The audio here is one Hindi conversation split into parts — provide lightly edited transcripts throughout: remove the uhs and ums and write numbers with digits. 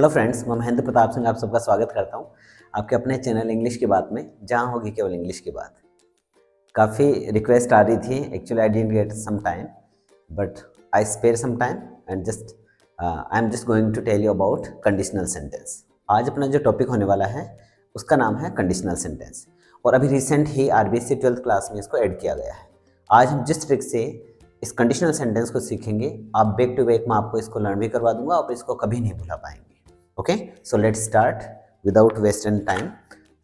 हेलो फ्रेंड्स, मैं महेंद्र प्रताप सिंह आप सबका स्वागत करता हूं आपके अपने चैनल इंग्लिश की बात में, जहां होगी केवल इंग्लिश की बात। काफ़ी रिक्वेस्ट आ रही थी, actually I didn't get some time but I spare some time and just I am just going to tell you about conditional sentence. आज अपना जो टॉपिक होने वाला है उसका नाम है कंडीशनल सेंटेंस, और अभी रिसेंट ही आरबीएससी 12th क्लास में इसको ऐड किया गया है। आज हम जिस ट्रिक से इस कंडीशनल सेंटेंस को सीखेंगे, आप बैक टू बैक मैं आपको इसको लर्न भी करवा दूंगा और इसको कभी नहीं भुला पाएंगे। Okay, so let's start without wasting time.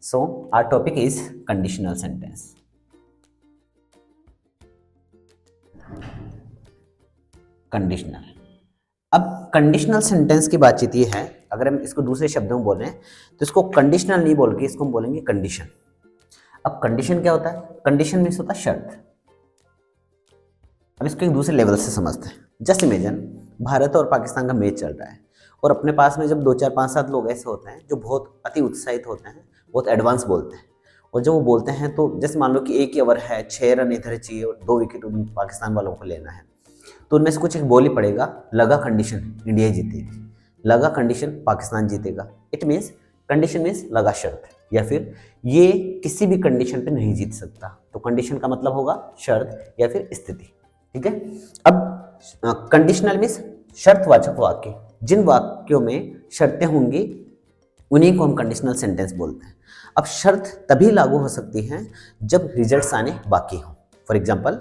So our topic is conditional sentence. Conditional. अब कंडीशनल सेंटेंस की बातचीत ये है, अगर हम इसको दूसरे शब्दों में बोलें तो इसको कंडीशनल नहीं बोल के इसको हम बोलेंगे कंडीशन। अब कंडीशन क्या होता है? कंडीशन मीन्स होता है शर्त। अब इसको एक दूसरे लेवल से समझते हैं। जस्ट इमेजिन भारत और पाकिस्तान का मैच चल रहा है और अपने पास में जब 2 4 5 7 लोग ऐसे होते हैं जो बहुत अति उत्साहित होते हैं, बहुत एडवांस बोलते हैं, और जब वो बोलते हैं तो जैसे मान लो कि एक ही ओवर है, 6 रन इधर चाहिए और 2 विकेट उन पाकिस्तान वालों को लेना है, तो उनमें से कुछ एक बोल ही पड़ेगा, लगा कंडीशन इंडिया जीतेगी, लगा कंडीशन पाकिस्तान जीतेगा। इट मीन्स कंडीशन मीन्स लगा शर्त, या फिर ये किसी भी कंडीशन पे नहीं जीत सकता, तो कंडीशन का मतलब होगा शर्त या फिर स्थिति। ठीक है। अब कंडीशनल मीन्स शर्तवाचक वाक्य, जिन वाक्यों में शर्तें होंगी उन्हीं को हम कंडीशनल सेंटेंस बोलते हैं। अब शर्त तभी लागू हो सकती है जब रिजल्ट्स आने बाकी हों। फॉर एग्जांपल,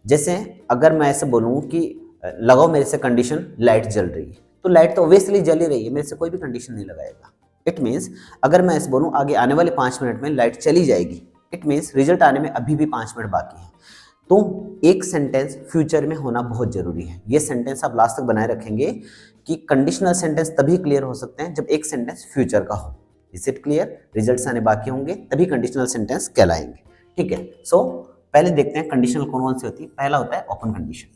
जैसे अगर मैं ऐसे बोलूँ कि लगाओ मेरे से कंडीशन लाइट जल रही है, तो लाइट तो ऑब्वियसली जल ही रही है, मेरे से कोई भी कंडीशन नहीं लगाएगा। इट मीन्स अगर मैं ऐसे बोलूँ आगे आने वाले 5 मिनट में लाइट चली जाएगी, इट मीन्स रिजल्ट आने में अभी भी 5 मिनट बाकी है। तो एक सेंटेंस फ्यूचर में होना बहुत जरूरी है। ये सेंटेंस आप लास्ट तक बनाए रखेंगे कि कंडीशनल सेंटेंस तभी क्लियर हो सकते हैं जब एक सेंटेंस फ्यूचर का हो। Is it clear? रिजल्ट्स आने बाकी होंगे तभी कंडीशनल सेंटेंस कहलाएंगे। ठीक है। सो पहले देखते हैं कंडीशनल कौन कौन सी होती है। पहला होता है ओपन कंडीशन।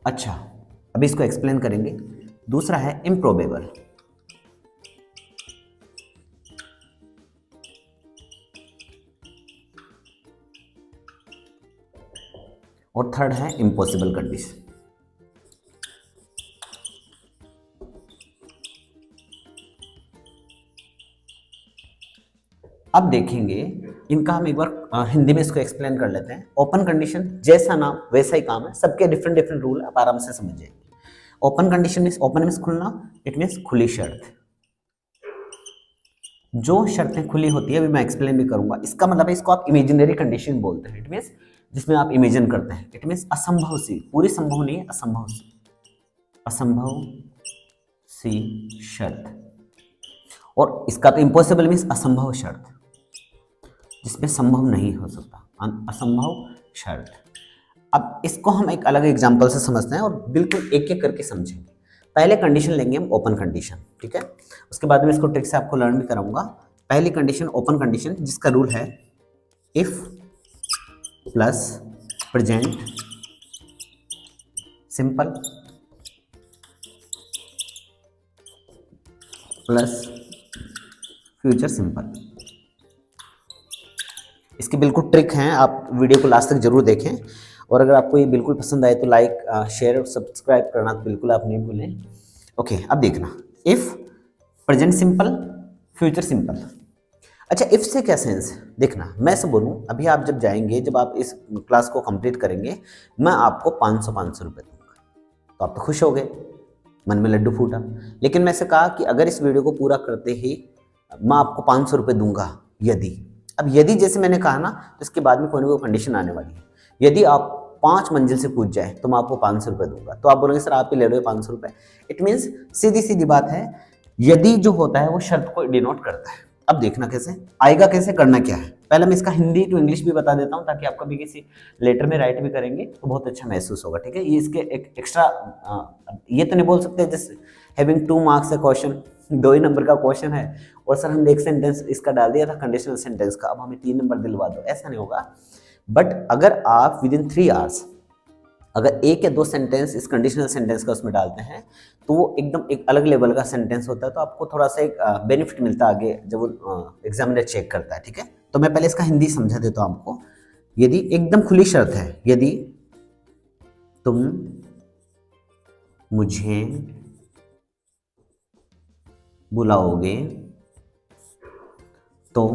अच्छा, अभी इसको एक्सप्लेन करेंगे। दूसरा है इम्प्रोबेबल, और थर्ड है इम्पॉसिबल कंडीशन। अब देखेंगे इनका हम एक बार हिंदी में इसको एक्सप्लेन कर लेते हैं। ओपन कंडीशन जैसा नाम वैसा ही काम है, सबके डिफरेंट डिफरेंट रूल है, आप आराम से समझ जाएंगे। Open condition means, open means Khulna, it means खुली शर्त। जो शर्तें खुली होती है अभी मैं एक्सप्लेन भी करूंगा, इसका मतलब है इसको आप इमेजिनरी कंडीशन बोलते हैं। इट मीन्स जिसमें आप इमेजिन करते हैं। इट मीन्स असंभव सी, पूरी संभव नहीं है, असंभव सी, असंभव सी शर्त। और इसका तो इम्पॉसिबल मीन्स असंभव शर्त, जिसमें संभव नहीं हो सकता, असंभव शर्त। अब इसको हम एक अलग एग्जांपल से समझते हैं और बिल्कुल एक एक करके समझेंगे। पहले कंडीशन लेंगे हम ओपन कंडीशन, ठीक है। उसके बाद में इसको ट्रिक से आपको लर्न भी कराऊंगा। पहली कंडीशन ओपन कंडीशन, जिसका रूल है if plus present simple plus future simple. इसकी बिल्कुल ट्रिक हैं, आप वीडियो को लास्ट तक जरूर देखें, और अगर आपको ये बिल्कुल पसंद आए तो लाइक शेयर और सब्सक्राइब करना तो बिल्कुल आप नहीं भूलें। ओके, अब देखना, if present simple future simple. अच्छा, इफ से क्या सेंस? देखना, मैं से बोलूँ अभी आप जब जाएंगे, जब आप इस क्लास को कंप्लीट करेंगे, मैं आपको 500 रुपये दूंगा, तो आप तो खुश हो गए, मन में लड्डू फूटा। लेकिन मैं से कहा कि अगर इस वीडियो को पूरा करते ही मैं आपको 500 रुपये दूंगा यदि। अब यदि जैसे मैंने कहा ना, तो इसके बाद में कोई ना कोई कंडीशन आने वाली है। यदि आप 5 मंजिल से कूद जाए तो मैं आपको 500 रुपये दूंगा, तो आप बोलेंगे सर आप ही ले लो 500 रुपये। इट मीन्स सीधी सीधी बात है, यदि जो होता है वो शर्त को डिनोट करता है। अब देखना कैसे आएगा, कैसे करना क्या है। पहले मैं इसका हिंदी टू इंग्लिश भी बता देता हूँ, ताकि आप कभी किसी लेटर में राइट भी करेंगे तो बहुत अच्छा महसूस होगा। ठीक है, ये इसके एक एक्स्ट्रा, ये तो नहीं बोल सकते जैसे हैविंग 2 मार्क्स है क्वेश्चन, 2 ही नंबर का क्वेश्चन है और सर हमने एक सेंटेंस इसका डाल दिया था कंडीशनल सेंटेंस का, अब हमें 3 नंबर दिलवा दो, ऐसा नहीं होगा। बट अगर आप विद इन 3 आवर्स अगर 1 या 2 सेंटेंस इस कंडीशनल सेंटेंस का उसमें डालते हैं, तो वो एकदम एक अलग लेवल का सेंटेंस होता है, तो आपको थोड़ा सा एक बेनिफिट मिलता है आगे जब वो एग्जामिनर चेक करता है। ठीक है, तो मैं पहले इसका हिंदी समझा देता हूँ आपको। यदि एकदम खुली शर्त है, यदि तुम मुझे बुलाओगे तो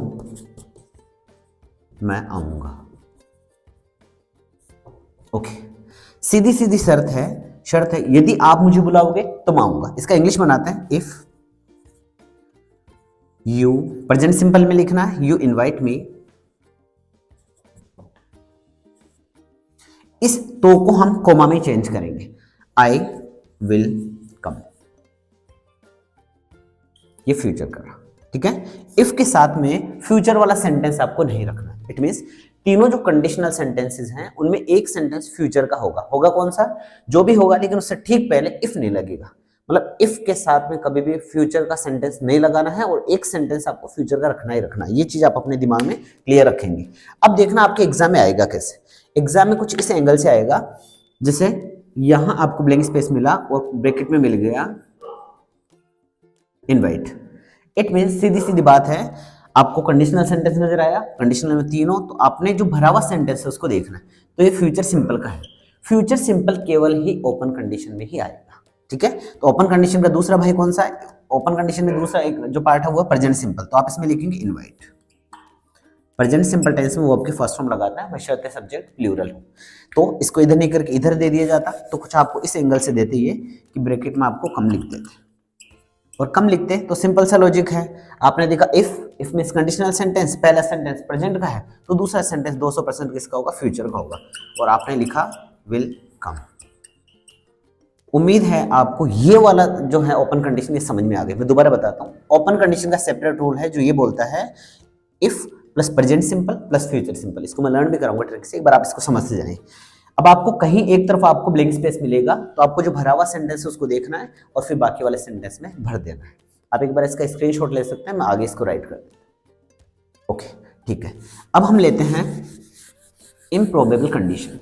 मैं आऊंगा। ओके, सीधी सीधी शर्त है यदि आप मुझे बुलाओगे तो मैं आऊंगा। इसका इंग्लिश बनाते हैं, इफ यू, प्रेजेंट सिंपल में लिखना है, यू इनवाइट मी। इस तो को हम कोमा में चेंज करेंगे, आई विल कम। ये फ्यूचर कर रहा, ठीक है। इफ के साथ में फ्यूचर वाला सेंटेंस आपको नहीं रखना। इट मींस तीनों जो कंडीशनल सेंटेंसेस हैं उनमें एक सेंटेंस फ्यूचर का होगा कौन सा, जो भी होगा, लेकिन उससे ठीक पहले इफ नहीं लगेगा। मतलब इफ के साथ में कभी भी फ्यूचर का सेंटेंस नहीं लगाना है और एक सेंटेंस आपको फ्यूचर का रखना ही रखना है। ये चीज आप अपने दिमाग में क्लियर रखेंगे। अब देखना आपके एग्जाम में आएगा कैसे। एग्जाम में कुछ इस एंगल से आएगा, जैसे यहां आपको ब्लैंक स्पेस मिला और ब्रैकेट में मिल गया इनवाइट। इट मींस सीधी सीधी बात है, आपको कंडीशनल सेंटेंस नजर आया, कंडीशनल में तीनों, तो आपने जो भरा हुआ सेंटेंस है उसको देखना है। तो ये फ्यूचर सिंपल का है। फ्यूचर सिंपल केवल ही ओपन कंडीशन में ही आएगा, ठीक है। तो ओपन कंडीशन का दूसरा भाई कौन सा है, ओपन कंडीशन में दूसरा एक जो पार्ट है वो है प्रेजेंट सिंपल। तो आप इसमें लिखेंगे इनवाइट। प्रेजेंट सिंपल टेंस में वो आपके फर्स्ट फॉर्म लगाता है, बशर्ते सब्जेक्ट प्लूरल हो। तो इसको इधर नहीं करके इधर दे दिया जाता, तो कुछ आपको इस एंगल से देते ये कि ब्रैकेट में आपको कम लिख देते, और कम लिखते तो सिंपल सा लॉजिक है। आपने देखा इफ मींस कंडीशनल सेंटेंस, पहला सेंटेंस प्रेजेंट का है तो दूसरा सेंटेंस 200% किसका होगा, फ्यूचर का होगा, और आपने लिखा विल कम। उम्मीद है आपको ये वाला जो है ओपन कंडीशन ये समझ में आ गई। मैं दोबारा बताता हूँ, ओपन कंडीशन का सेपरेट रूल है जो ये बोलता है if plus present simple plus future simple. इसको मैं लर्न भी कराऊंगा ट्रिक से, एक बार आप इसको समझ से जाएं। अब आपको कहीं एक तरफ आपको ब्लैंक स्पेस मिलेगा, तो आपको जो भरा हुआ सेंटेंस है उसको देखना है और फिर बाकी वाले सेंटेंस में भर देना है। आप एक बार इसका स्क्रीनशॉट ले सकते हैं, मैं आगे इसको राइट कर देता हूं। ओके, ठीक है। अब हम लेते हैं इम्प्रोबेबल कंडीशन।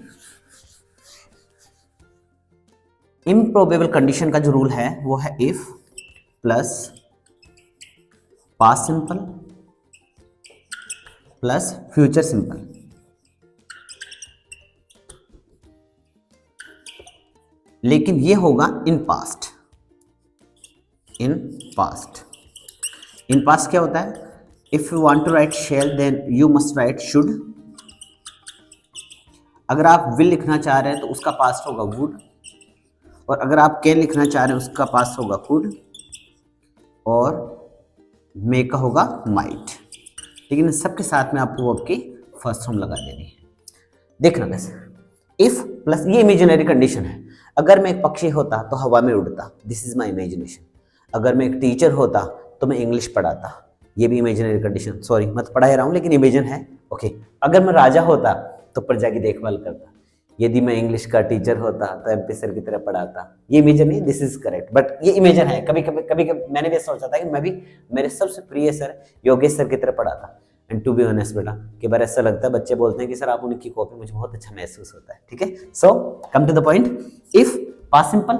इम्प्रोबेबल कंडीशन का जो रूल है वो है if plus past simple plus future simple. लेकिन ये होगा in past. In past, in past क्या होता है, if you want to write shall then you must write should. अगर आप विल लिखना चाह रहे हैं तो उसका पास्ट होगा वुड, और अगर आप कैन लिखना चाह रहे हैं उसका पास्ट होगा कुड, और मे का होगा माइट। लेकिन सबके साथ में आपको वर्ब की फर्स्ट फॉर्म लगा देनी है। देखना कैसे, इफ प्लस ये इमेजिनरी कंडीशन है। अगर मैं एक पक्षी होता तो हवा में उड़ता, दिस इज माई इमेजिनेशन। अगर मैं एक टीचर होता तो मैं इंग्लिश पढ़ाता, ये भी इमेजिनरी कंडीशन। सॉरी, मैं तो पढ़ा ही रहा हूँ लेकिन इमेजिन है। ओके, अगर मैं राजा होता तो प्रजा की देखभाल करता। यदि मैं इंग्लिश का टीचर होता तो एमपी सर की तरह पढ़ाता। ये इमेजिन नहीं, दिस इज करेक्ट, बट ये इमेजिन है। कभी कभी मैंने भी सोचा था कि मैं भी मेरे सबसे प्रिय सर योगेश सर की तरह पढ़ाता। एंड टू बी ऑनेस्ट बेटा, कि बार ऐसा लगता है, बच्चे बोलते हैं कि सर आप उनकी कॉपी, मुझे बहुत अच्छा महसूस होता है। ठीक है, so come to the point. If past simple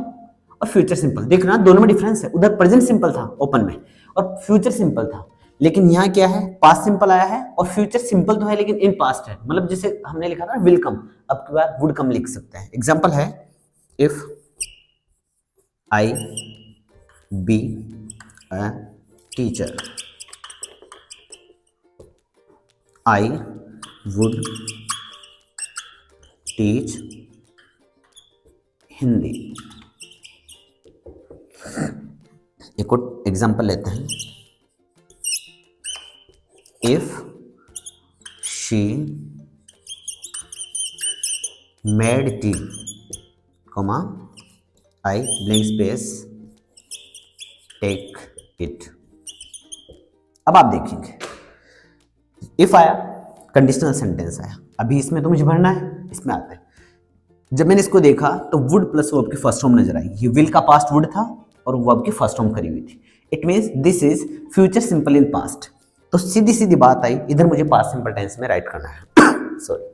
और फ्यूचर सिंपल, देखना दोनों में डिफरेंस है। उधर प्रेजेंट सिंपल था ओपन में और फ्यूचर सिंपल था, लेकिन यहाँ क्या है, पास्ट सिंपल आया है और फ्यूचर सिंपल तो है लेकिन इन पास्ट है। मतलब जैसे हमने लिखा था विल कम, अब की बार वुड कम लिख सकते हैं। एग्जांपल है, if I be a teacher, I would teach Hindi. एक और एग्जांपल लेते हैं, if she made tea, comma I blank space tech it. अब आप देखेंगे, इफ आया, कंडीशनल सेंटेंस आया। अभी इसमें तो मुझे भरना है, इसमें आता है। जब मैंने इसको देखा तो वुड प्लस वर्ब की फर्स्ट फॉर्म नजर आई। ये विल का पास्ट वुड था और वर्ब की फर्स्ट फॉर्म करी हुई थी। It means this is future simple in past. तो सीधी सीधी बात आई, इधर मुझे पास्ट सिंपल टेंस में राइट करना है। सॉरी।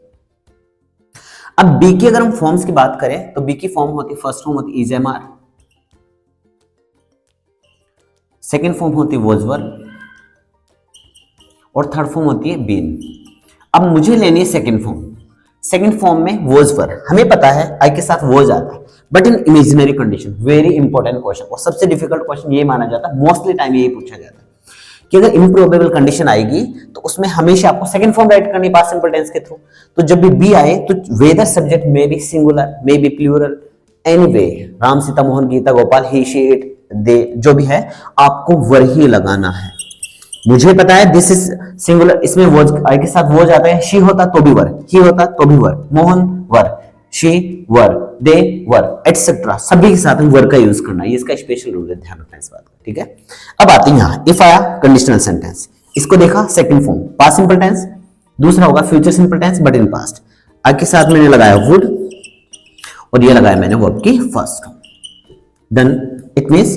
अब बी की अगर हम फॉर्म्स की बात करें तो बी की फॉर्म होती है, फर्स्ट फॉर्म होती is am are, second form होती है वॉज वर, और थर्ड फॉर्म होती है बीन। अब मुझे लेनी है सेकेंड फॉर्म। सेकेंड फॉर्म में वॉज वर, हमें पता है आई के साथ वॉज आता है, but in imaginary condition, very important question और सबसे डिफिकल्ट क्वेश्चन ये माना जाता है, मोस्टली टाइम यही पूछा जाता है कि अगर इम्प्रोबेबल कंडीशन आएगी तो उसमें हमेशा आपको सेकंड फॉर्म राइट करनी है पास्ट सिंपल टेंस के थ्रू। तो जब भी बी आए तो whether subject may be singular, may be plural, anyway, Ram Sita Mohan Geeta Gopal he she it they, जो भी है आपको वही लगाना है। मुझे पता है दिस इज सिंगुलर, इसमें वो आई के साथ वो जाता है, शी होता तो भी वर, ही होता तो भी were, Mohan were, she were, they were, etcetera, सभी के साथ हम वर का यूज करना है। ये इसका स्पेशल रूल है, ध्यान रखना इस बात का, ठीक है। अब आते हैं यहाँ इफ आया कंडीशनल सेंटेंस, इसको देखा second form past simple tense, दूसरा होगा future simple tense but in past. I के साथ मैंने लगाया वुड और ये लगाया मैंने वर्ब की first form, done. It means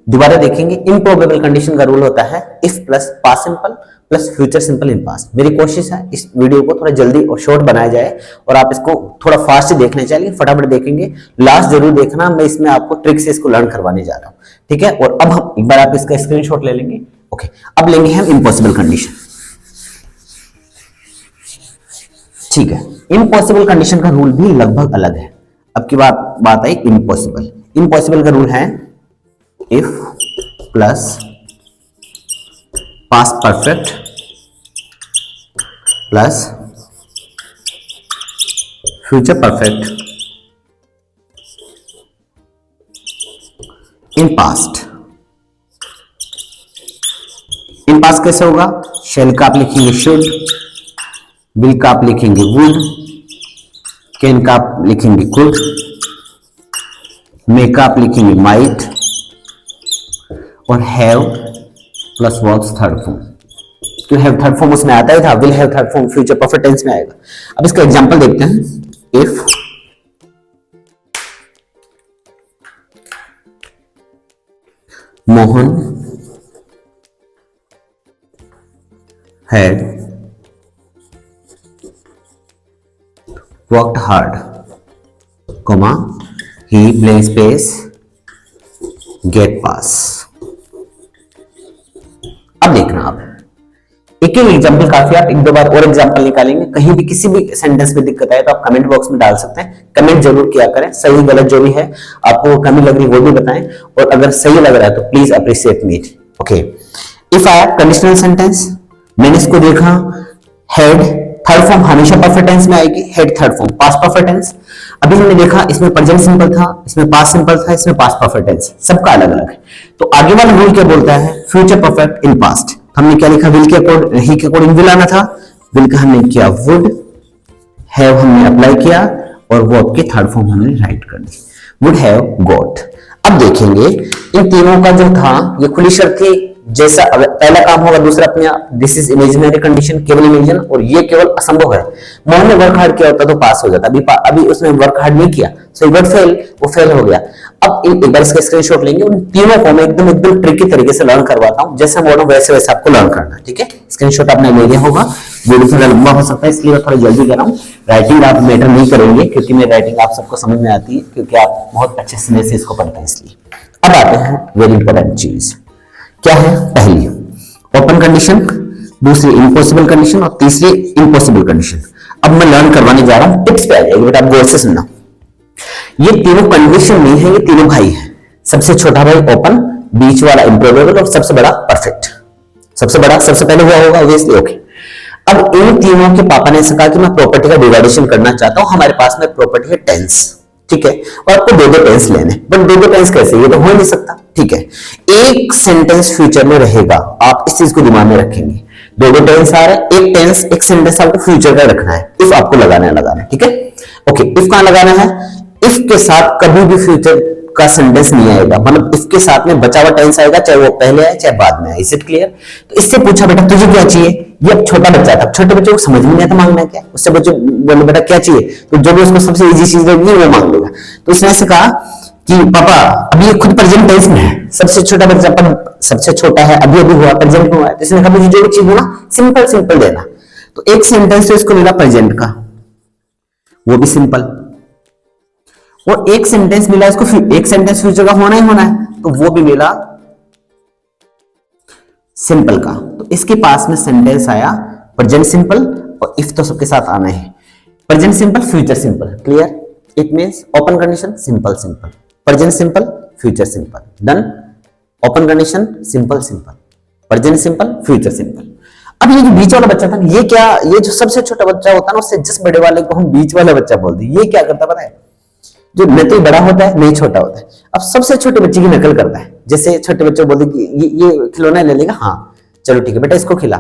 दोबारा देखेंगे, इम्प्रोबेबल कंडीशन का रूल होता है if plus past simple plus future simple in past. मेरी कोशिश है इस वीडियो को थोड़ा जल्दी और शॉर्ट बनाया जाए और आप इसको थोड़ा फास्ट देखने चाहिए, फटाफट देखेंगे, लास्ट जरूर देखना, मैं इसमें आपको ट्रिक से इसको लर्न करवाने जा रहा हूं, ठीक है। और अब हम एक बार आप इसका स्क्रीनशॉट ले लेंगे, ओके। अब लेंगे हम इम्पॉसिबल कंडीशन, ठीक है। इम्पॉसिबल कंडीशन का रूल भी लगभग अलग है। अब की बात आई इम्पॉसिबल। इम्पॉसिबल का रूल है if plus past perfect plus future perfect in past. In past कैसे होगा? शेल का आप लिखेंगे शुड, विल का आप लिखेंगे वुड, कैन का आप लिखेंगे कुड, मे का आप लिखेंगे माइट और have plus verbs third form. तो हैव थर्ड फॉर्म उसमें आता ही था, will have third form future perfect tense में आएगा। अब इसका एग्जांपल देखते हैं। If Mohan had worked hard, comma, he blank space get pass। अब देखना आप एक एक एग्जाम्पल काफी, आप एक दो बार और एग्जाम्पल निकालेंगे। कहीं भी किसी भी सेंटेंस में दिक्कत आए तो आप कमेंट बॉक्स में डाल सकते हैं, कमेंट जरूर किया करें, सही गलत जो भी है आपको कमी लग रही है वो भी बताएं, और अगर सही लग रहा है तो please appreciate me, okay. If आया कंडीशनल सेंटेंस, मैंने इसको देखा, हेड थर्ड फॉर्म हमेशा परफेक्ट टेंस में आएगी, had third form past perfect tense. अभी हमने देखा इसमें प्रेजेंट सिंपल था, इसमें पास्ट सिंपल था, इसमें पास्ट परफेक्ट टेंस, सबका अलग अलग है। तो आगे वाला रूल क्या बोलता है? Future perfect in past. हमने क्या लिखा? विल के अकॉर्डिंग, ही के अकॉर्डिंग विल आना था, विल का हमने किया वुड, हैव हमने अप्लाई किया और वर्ब के थर्ड फॉर्म हमने राइट कर दी, वुड हैव गॉट। अब देखेंगे इन तीनों का जो था ये खुली शर्त थी, जैसा पहला काम होगा दूसरा अपने आप, दिस इज इमेजिनरी कंडीशन, केवल इमेजिन, और ये केवल असंभव है। मोहन ने वर्क हार्ड किया होता तो पास हो जाता, अभी उसने वर्क हार्ड नहीं किया, सो इट फेल, वो फेल हो गया। अब एक बार इसका स्क्रीनशॉट लेंगे, उन तीनों को मैं एकदम ट्रिकी तरीके से लर्न करवाता हूं, जैसे बोल रहा हूं वैसे वैसे आपको लर्न करना, ठीक है। स्क्रीनशॉट आपने ले लिया होगा, वीडियो थोड़ा लंबा हो सकता है इसलिए मैं थोड़ा जल्दी कर रहा हूँ। राइटिंग आप मैटर नहीं करेंगे क्योंकि मेरी राइटिंग आप सबको समझ में आती है, क्योंकि आप बहुत अच्छे से इसको पढ़ते हैं, इसलिए। अब आते हैं वेरी इंपॉर्टेंट चीज, क्या है? पहली ओपन कंडीशन, दूसरी इम्पॉसिबल कंडीशन और तीसरी इम्पॉसिबल कंडीशन। अब मैं लर्न करवाने जा रहा हूं, टिप्स पे आ जाएगी बेटा, आप गौर से सुनना। ये तीनों कंडीशन नहीं है, ये तीनों भाई है। सबसे छोटा भाई ओपन, बीच वाला इम्प्रोबेबल और सबसे बड़ा परफेक्ट। सबसे बड़ा सबसे पहले हुआ होगा ऑब्वियसली, ओके। अब इन तीनों के पापा ने ऐसा कहा कि मैं प्रॉपर्टी का डिवाइडेशन करना चाहता हूं, हमारे पास में प्रॉपर्टी है टेंस, ठीक है, और आपको दो टेंस लेने, बट दो टेंस कैसे? ये तो हो नहीं सकता, ठीक है। एक सेंटेंस फ्यूचर में रहेगा, आप इस चीज को दिमाग में रखेंगे। दो टेंस आ रहे हैं, एक टेंस एक सेंटेंस आपको फ्यूचर का रखना है, इफ आपको लगाना है, ठीक है, ओके। इफ कहां लगाना है? इफ के साथ कभी भी फ्यूचर का सेंटेंस नहीं आएगा, मतलब इसके साथ में बचा हुआ टेंस आएगा, चाहे वो पहले आए चाहे बाद में आए। Is it clear? तो इससे पूछा बेटा तुझे क्या चाहिए? ये अब छोटा बच्चा था, छोटे बच्चे को समझ में नहीं आता मांगना क्या, उससे बच्चे बोले बेटा क्या चाहिए, तो जो भी उसको सबसे इजी चीज लगेगी वो मांग लेगा। तो उसने ऐसे कहा कि पापा अभी ये खुद प्रेजेंट टेंस में है, सबसे छोटा बच्चा पर सबसे छोटा है, अभी मुझे प्रेजेंट में हुआ है, तो इसने कहा मुझे जो भी चीज हो ना सिंपल देना। तो एक सेंटेंस तो इसको मिला प्रेजेंट का, वो भी सिंपल, और एक सेंटेंस मिला इसको, एक सेंटेंस फ्यूचर का होना ही होना है, तो वो भी मिला सिंपल का। तो इसके पास में सेंटेंस आया प्रेजेंट सिंपल, और इफ तो सबके साथ आना है, present simple future simple, clear. It means open condition simple simple, present simple, future simple, done. Open condition simple simple, present simple, future simple. अब ये जो बीच वाला बच्चा था ना, ये क्या, ये जो सबसे छोटा बच्चा होता है ना, उससे जस्ट बड़े वाले को हम बीच वाला बच्चा बोलते हैं। ये क्या करता पता है, जो न तो बड़ा होता है नहीं छोटा होता है। अब सबसे छोटे बच्चे की नकल करता है। जैसे छोटे बच्चे बोलते कि ये खिलौना ले लेगा, हाँ चलो ठीक है बेटा इसको खिला।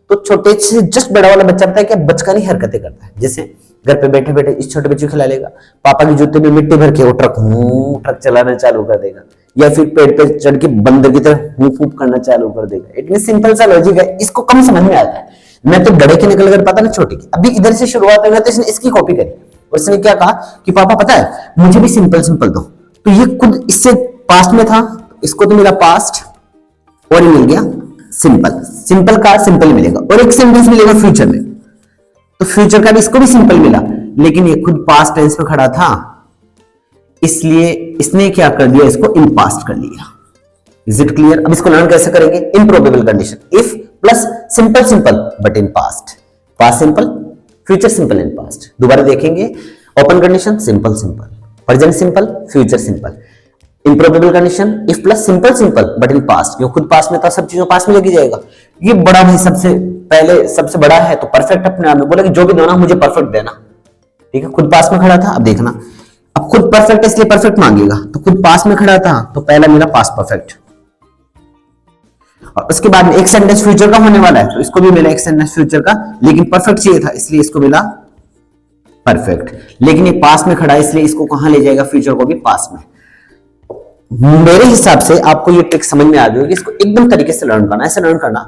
तो छोटे से जस्ट बड़ा वाला बच्चा पता है क्या, बचकानी हरकतें करता है। जैसे घर पे बैठे बैठे इस छोटे बच्चे को खिला लेगा, पापा के जूते में मिट्टी भर के वो ट्रक चलाना चालू कर देगा, या फिर पेड़ पे चढ़ के बंदर की तरह मुंह फूंक करना चालू कर देगा। इतनी सिंपल सा लॉजिक है, इसको कम समझ में आता है। मैं तो बड़े की नकल कर पाता ना छोटे की। अभी इधर से शुरुआत है तो इसने इसकी कॉपी करी और इसने क्या कहा कि पापा पता है मुझे भी सिंपल सिंपल दो। तो ये खुद इससे पास्ट में था, इसको तो मिला पास्ट और ये मिल गया सिंपल। सिंपल का सिंपल मिलेगा और एक सेंटेंस मिलेगा फ्यूचर में, तो फ्यूचर का भी इसको भी सिंपल मिला, लेकिन ये खुद पास्ट टेंस में खड़ा था, इसलिए इसने क्या कर दिया, इसको इन पास्ट कर लिया। Is it clear? अब इसको लर्न कैसे करेंगे, improbable condition, if plus simple simple but in past, past simple, future simple in past. दोबारा देखेंगे, open condition simple simple, present simple, future simple, improbable condition if plus simple simple but in past, क्यों खुद पास्ट में था, सब चीजों पास्ट में लगी जाएगा। ये बड़ा भाई सबसे पहले सबसे बड़ा है तो परफेक्ट अपने आप में बोला कि जो भी देना मुझे परफेक्ट देना, ठीक है। खुद पास में खड़ा था, अब देखना, अब खुद परफेक्ट है इसलिए परफेक्ट मांगेगा, तो खुद पास में खड़ा था तो पहला मेरा पास परफेक्ट, और उसके बाद में एक सेंटेंस फ्यूचर का होने वाला है तो इसको भी मिला एक सेंटेंस फ्यूचर का, लेकिन परफेक्ट चाहिए था इसलिए इसको मिला परफेक्ट। लेकिन ये पास में खड़ा है इसलिए इसको कहां ले जाएगा, फ्यूचर को भी पास में। मेरे हिसाब से आपको ये ट्रिक समझ में आ गई होगी। इसको एकदम तरीके से लर्न करना, ऐसे लर्न करना।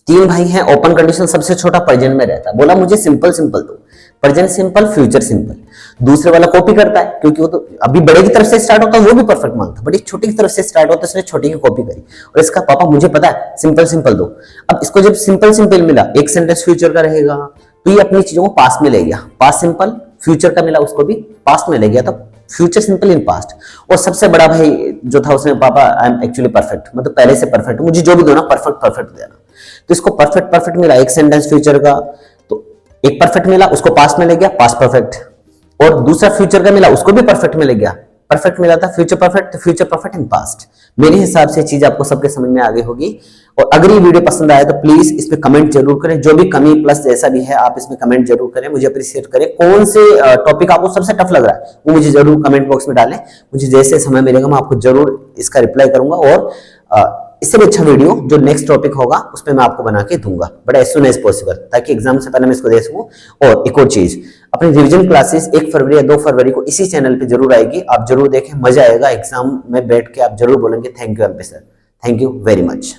तीन भाई हैं, ओपन कंडीशन सबसे छोटा प्रेजेंट में रहता है, बोला मुझे सिंपल सिंपल दो, प्रेजेंट सिंपल, फ्यूचर सिंपल। दूसरे वाला कॉपी करता है क्योंकि वो तो अभी बड़े की तरफ से स्टार्ट होता है, वो भी परफेक्ट मांगता, बट एक छोटी की तरफ से स्टार्ट होता है, इसने छोटी की कॉपी करी और इसका पापा मुझे पता है सिंपल सिंपल दो। अब इसको जब सिंपल सिंपल मिला, एक सेंटेंस फ्यूचर का रहेगा तो ये अपनी चीजों को पास में ले गया, पास सिंपल, फ्यूचर का मिला उसको भी पास्ट में ले गया, तो फ्यूचर सिंपल इन पास्ट। और सबसे बड़ा भाई जो था उसने पापा आई एम एक्चुअली परफेक्ट, मतलब पहले से परफेक्ट, मुझे जो भी दो ना परफेक्ट परफेक्ट देना। तो इसको परफेक्ट परफेक्ट मिला, एक सेंटेंस फ्यूचर का, तो एक परफेक्ट मिला उसको पास्ट में ले गया, पास्ट परफेक्ट, और दूसरा फ्यूचर का मिला उसको भी परफेक्ट में ले गया, परफेक्ट मिला था future perfect, future perfect in past. मेरे हिसाब से चीज आपको सबके समझ में आ गई होगी। और अगर ये वीडियो पसंद आए तो प्लीज इस पे कमेंट जरूर करें, जो भी कमी प्लस जैसा भी है आप इसमें कमेंट जरूर करें, मुझे अप्रिशिएट करें। कौन से टॉपिक आपको सबसे टफ लग रहा है वो मुझे जरूर कमेंट बॉक्स में डालें, मुझे जैसे समय मिलेगा मैं आपको जरूर इसका रिप्लाई करूंगा। और इससे भी अच्छा वीडियो जो नेक्स्ट टॉपिक होगा उस पर मैं आपको बना के दूंगा, but as soon as possible, ताकि एग्जाम से पहले मैं इसको दे सकूं। और एक और चीज, अपनी रिवीजन क्लासेस 1 फरवरी या 2 फरवरी को इसी चैनल पे जरूर आएगी, आप जरूर देखें, मजा आएगा। एग्जाम में बैठ के आप जरूर बोलेंगे thank you MP sir, thank you very much.